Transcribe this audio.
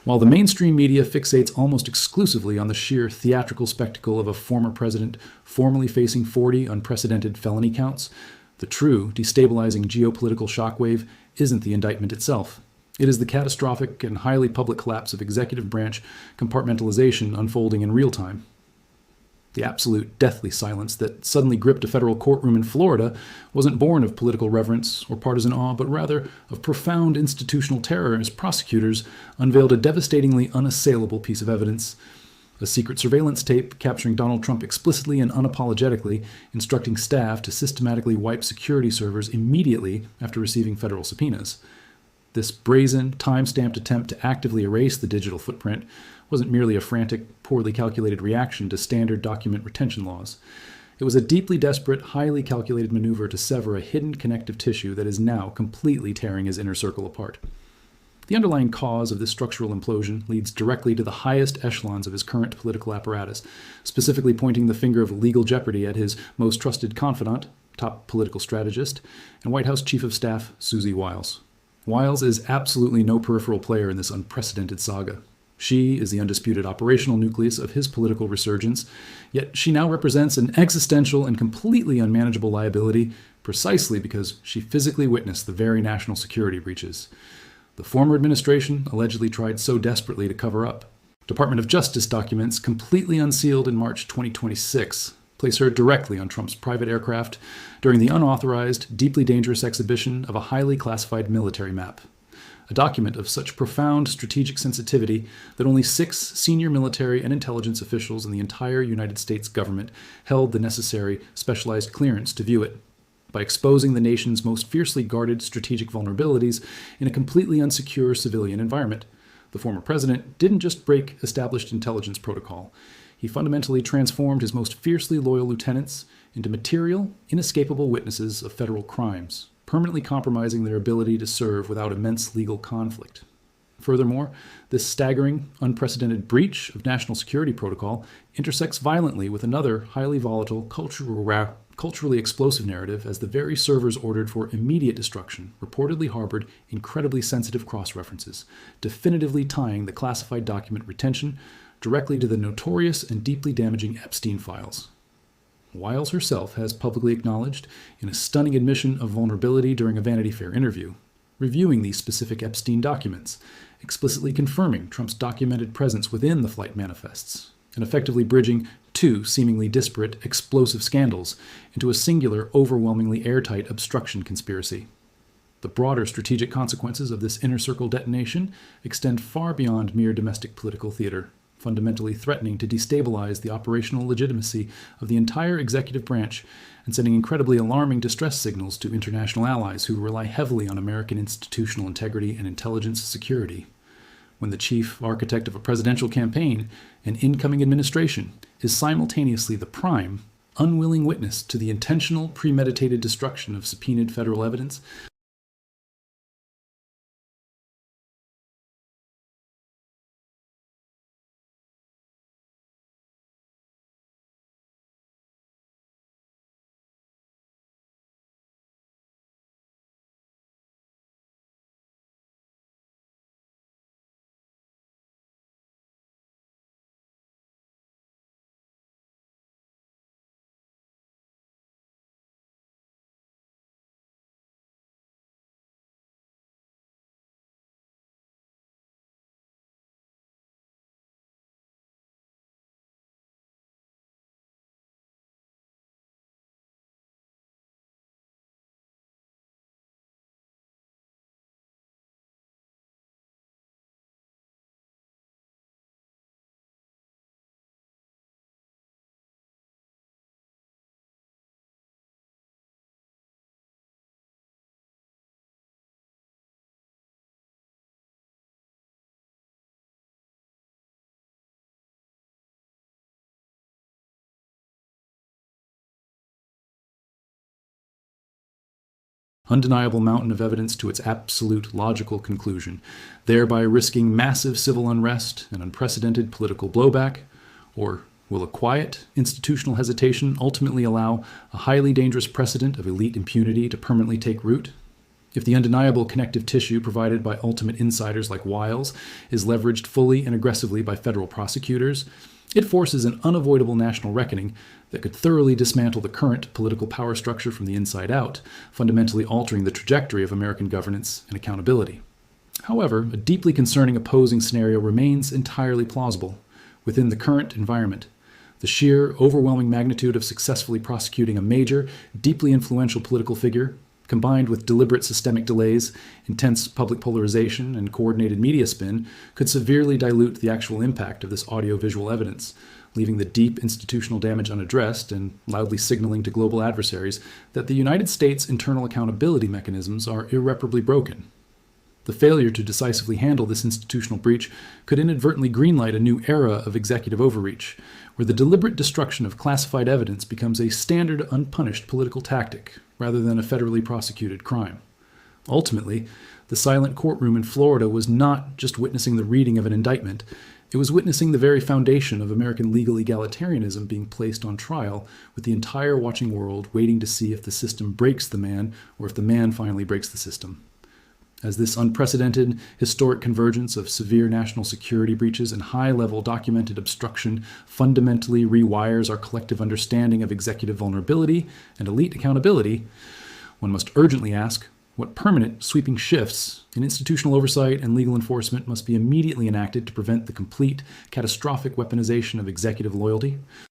While the mainstream media fixates almost exclusively on the sheer theatrical spectacle of a former president formally facing 40 unprecedented felony counts, the true destabilizing geopolitical shockwave isn't the indictment itself. It is the catastrophic and highly public collapse of executive branch compartmentalization unfolding in real time. The absolute deathly silence that suddenly gripped a federal courtroom in Florida wasn't born of political reverence or partisan awe, but rather of profound institutional terror as prosecutors unveiled a devastatingly unassailable piece of evidence: a secret surveillance tape capturing Donald Trump explicitly and unapologetically instructing staff to systematically wipe security servers immediately after receiving federal subpoenas. This brazen, time-stamped attempt to actively erase the digital footprint wasn't merely a frantic, poorly calculated reaction to standard document retention laws. It was a deeply desperate, highly calculated maneuver to sever a hidden connective tissue that is now completely tearing his inner circle apart. The underlying cause of this structural implosion leads directly to the highest echelons of his current political apparatus, specifically pointing the finger of legal jeopardy at his most trusted confidant, top political strategist, and White House Chief of Staff Susie Wiles. Wiles is absolutely no peripheral player in this unprecedented saga. She is the undisputed operational nucleus of his political resurgence, yet she now represents an existential and completely unmanageable liability precisely because she physically witnessed the very national security breaches the former administration allegedly tried so desperately to cover up. Department of Justice documents, completely unsealed in March 2026, place her directly on Trump's private aircraft during the unauthorized, deeply dangerous exhibition of a highly classified military map. A document of such profound strategic sensitivity that only 6 senior military and intelligence officials in the entire United States government held the necessary specialized clearance to view it. By exposing the nation's most fiercely guarded strategic vulnerabilities in a completely unsecure civilian environment, the former president didn't just break established intelligence protocol. He fundamentally transformed his most fiercely loyal lieutenants into material, inescapable witnesses of federal crimes, permanently compromising their ability to serve without immense legal conflict. Furthermore, this staggering, unprecedented breach of national security protocol intersects violently with another highly volatile, culturally explosive narrative, as the very servers ordered for immediate destruction reportedly harbored incredibly sensitive cross-references, definitively tying the classified document retention directly to the notorious and deeply damaging Epstein files. Wiles herself has publicly acknowledged, in a stunning admission of vulnerability during a Vanity Fair interview, reviewing these specific Epstein documents, explicitly confirming Trump's documented presence within the flight manifests, and effectively bridging 2 seemingly disparate, explosive scandals into a singular, overwhelmingly airtight obstruction conspiracy. The broader strategic consequences of this inner circle detonation extend far beyond mere domestic political theater, fundamentally threatening to destabilize the operational legitimacy of the entire executive branch and sending incredibly alarming distress signals to international allies who rely heavily on American institutional integrity and intelligence security. When the chief architect of a presidential campaign and incoming administration is simultaneously the prime, unwilling witness to the intentional, premeditated destruction of subpoenaed federal evidence, undeniable mountain of evidence to its absolute logical conclusion, thereby risking massive civil unrest and unprecedented political blowback? Or will a quiet, institutional hesitation ultimately allow a highly dangerous precedent of elite impunity to permanently take root? If the undeniable connective tissue provided by ultimate insiders like Wiles is leveraged fully and aggressively by federal prosecutors, it forces an unavoidable national reckoning that could thoroughly dismantle the current political power structure from the inside out, fundamentally altering the trajectory of American governance and accountability. However, a deeply concerning opposing scenario remains entirely plausible. Within the current environment, the sheer, overwhelming magnitude of successfully prosecuting a major, deeply influential political figure, combined with deliberate systemic delays, intense public polarization, and coordinated media spin, could severely dilute the actual impact of this audio-visual evidence, leaving the deep institutional damage unaddressed and loudly signaling to global adversaries that the United States' internal accountability mechanisms are irreparably broken. The failure to decisively handle this institutional breach could inadvertently greenlight a new era of executive overreach, where the deliberate destruction of classified evidence becomes a standard unpunished political tactic, rather than a federally prosecuted crime. Ultimately, the silent courtroom in Florida was not just witnessing the reading of an indictment, it was witnessing the very foundation of American legal egalitarianism being placed on trial, with the entire watching world waiting to see if the system breaks the man or if the man finally breaks the system. As this unprecedented, historic convergence of severe national security breaches and high-level documented obstruction fundamentally rewires our collective understanding of executive vulnerability and elite accountability, one must urgently ask what permanent, sweeping shifts in institutional oversight and legal enforcement must be immediately enacted to prevent the complete, catastrophic weaponization of executive loyalty,